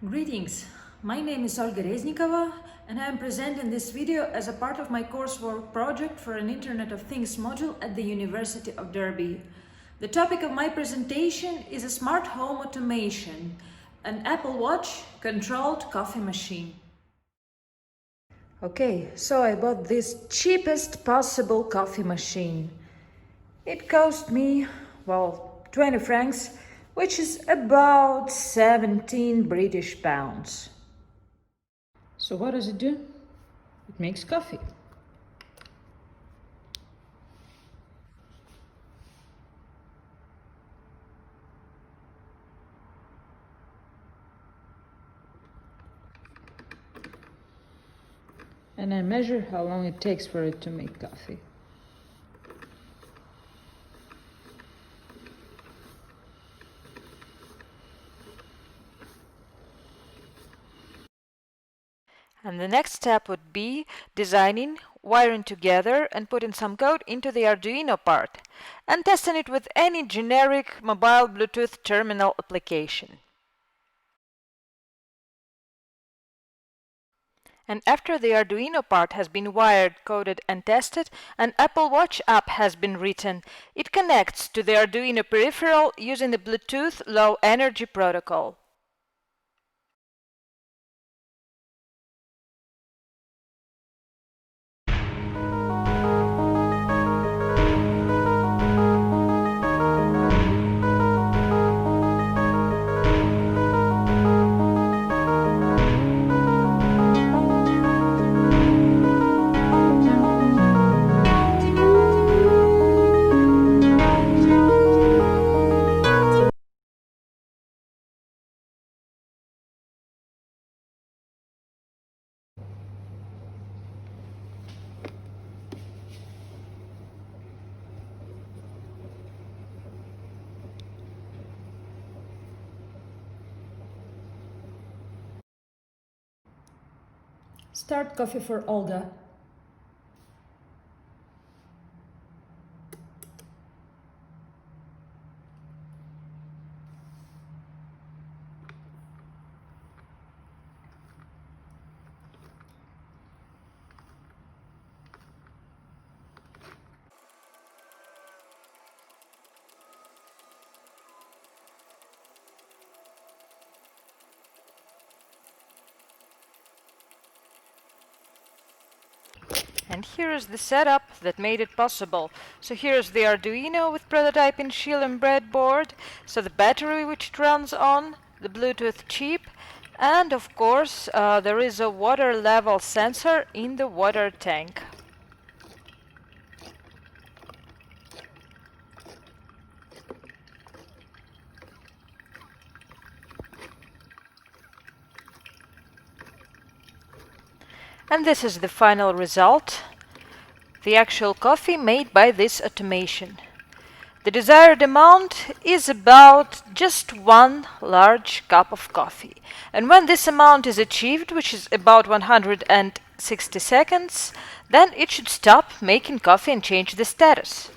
Greetings, my name is Olga Reznikova and I am presenting this video as a part of my coursework project for an Internet of Things module at the University of Derby. The topic of my presentation is a smart home automation, an Apple Watch controlled coffee machine. Okay, so I bought this cheapest possible coffee machine. It cost me, 20 francs, which is about 17 British pounds. So what does it do? It makes coffee. And I measure how long it takes for it to make coffee. And the next step would be designing, wiring together and putting some code into the Arduino part and testing it with any generic mobile Bluetooth terminal application. And after the Arduino part has been wired, coded and tested, an Apple Watch app has been written. It connects to the Arduino peripheral using the Bluetooth Low Energy protocol. Start coffee for Olga. And here is the setup that made it possible. So here is the Arduino with prototyping shield and breadboard, so the battery which it runs on, the Bluetooth chip, and of course there is a water level sensor in the water tank. And this is the final result, the actual coffee made by this automation. The desired amount is about just one large cup of coffee. And when this amount is achieved, which is about 160 seconds, then it should stop making coffee and change the status.